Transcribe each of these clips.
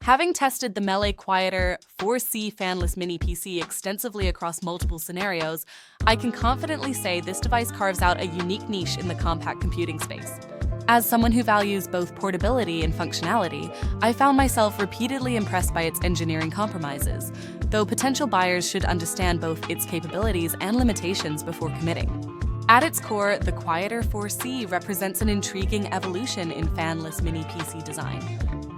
Having tested the MeLE Quieter4C fanless Mini PC extensively across multiple scenarios, I can confidently say this device carves out a unique niche in the compact computing space. As someone who values both portability and functionality, I found myself repeatedly impressed by its engineering compromises, though potential buyers should understand both its capabilities and limitations before committing. At its core, the Quieter4C represents an intriguing evolution in fanless Mini PC design.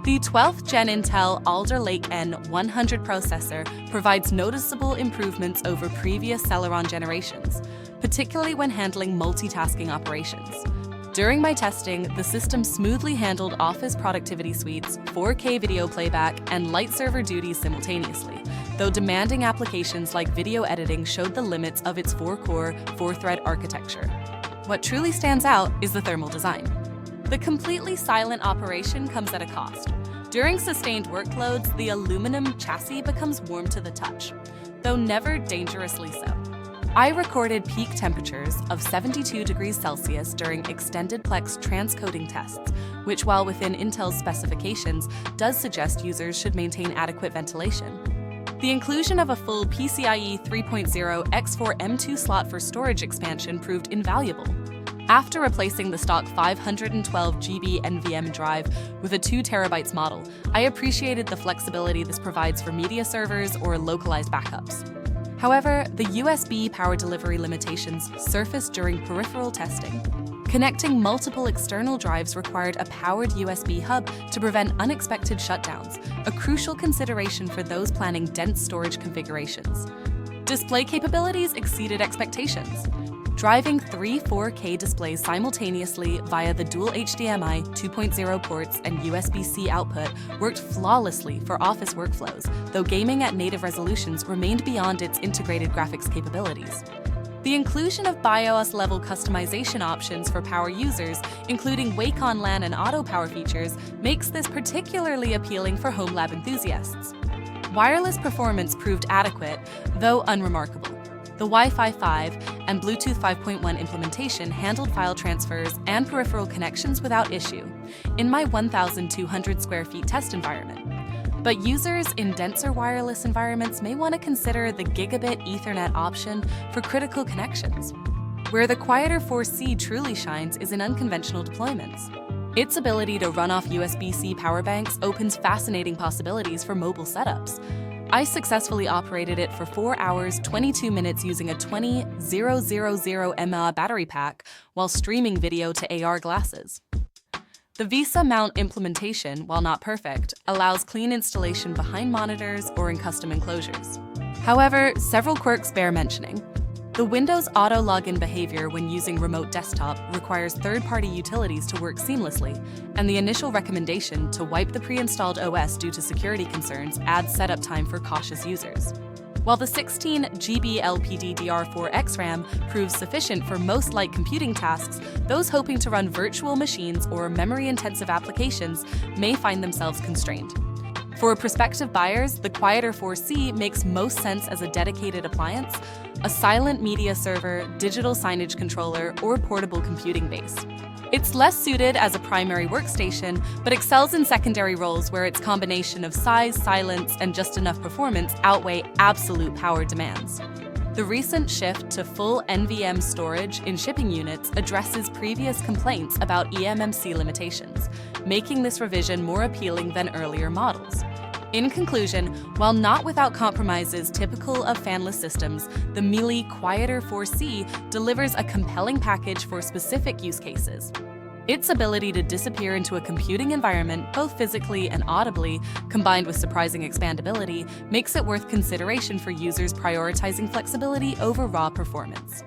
The 12th Gen Intel Alder Lake N100 processor provides noticeable improvements over previous Celeron generations, particularly when handling multitasking operations. During my testing, the system smoothly handled Office productivity suites, 4K video playback, and light server duties simultaneously, though demanding applications like video editing showed the limits of its 4-core, 4-thread architecture. What truly stands out is the thermal design. The completely silent operation comes at a cost. During sustained workloads, the aluminum chassis becomes warm to the touch, though never dangerously so. I recorded peak temperatures of 72 degrees Celsius during extended plex transcoding tests, which, while within Intel's specifications, does suggest users should maintain adequate ventilation. The inclusion of a full PCIe 3.0 x4 M2 slot for storage expansion proved invaluable. After replacing the stock 512 GB NVMe drive with a 2 TB model, I appreciated the flexibility this provides for media servers or localized backups. However, the USB power delivery limitations surfaced during peripheral testing. Connecting multiple external drives required a powered USB hub to prevent unexpected shutdowns, a crucial consideration for those planning dense storage configurations. Display capabilities exceeded expectations. Driving 3 4K displays simultaneously via the dual HDMI 2.0 ports and USB-C output worked flawlessly for Office workflows, though gaming at native resolutions remained beyond its integrated graphics capabilities. The inclusion of BIOS-level customization options for power users, including Wake on LAN and auto power features, makes this particularly appealing for home lab enthusiasts. Wireless performance proved adequate, though unremarkable. The Wi-Fi 5 and Bluetooth 5.1 implementation handled file transfers and peripheral connections without issue in my 1,200 square feet test environment. But users in denser wireless environments may want to consider the Gigabit Ethernet option for critical connections. Where the Quieter4C truly shines is in unconventional deployments. Its ability to run off USB-C power banks opens fascinating possibilities for mobile setups. I successfully operated it for 4 hours, 22 minutes using a 20,000 mAh battery pack while streaming video to AR glasses. The VESA mount implementation, while not perfect, allows clean installation behind monitors or in custom enclosures. However, several quirks bear mentioning. The Windows auto login behavior when using remote desktop requires third-party utilities to work seamlessly, and the initial recommendation to wipe the pre-installed OS due to security concerns adds setup time for cautious users. While the 16 GB LPDDR4X RAM proves sufficient for most light computing tasks, those hoping to run virtual machines or memory-intensive applications may find themselves constrained. For prospective buyers, the Quieter4C makes most sense as a dedicated appliance, a silent media server, digital signage controller, or portable computing base. It's less suited as a primary workstation, but excels in secondary roles where its combination of size, silence, and just enough performance outweigh absolute power demands. The recent shift to full NVMe storage in shipping units addresses previous complaints about eMMC limitations, making this revision more appealing than earlier models. In conclusion, while not without compromises typical of fanless systems, the MeLE Quieter4C delivers a compelling package for specific use cases. Its ability to disappear into a computing environment, both physically and audibly, combined with surprising expandability, makes it worth consideration for users prioritizing flexibility over raw performance.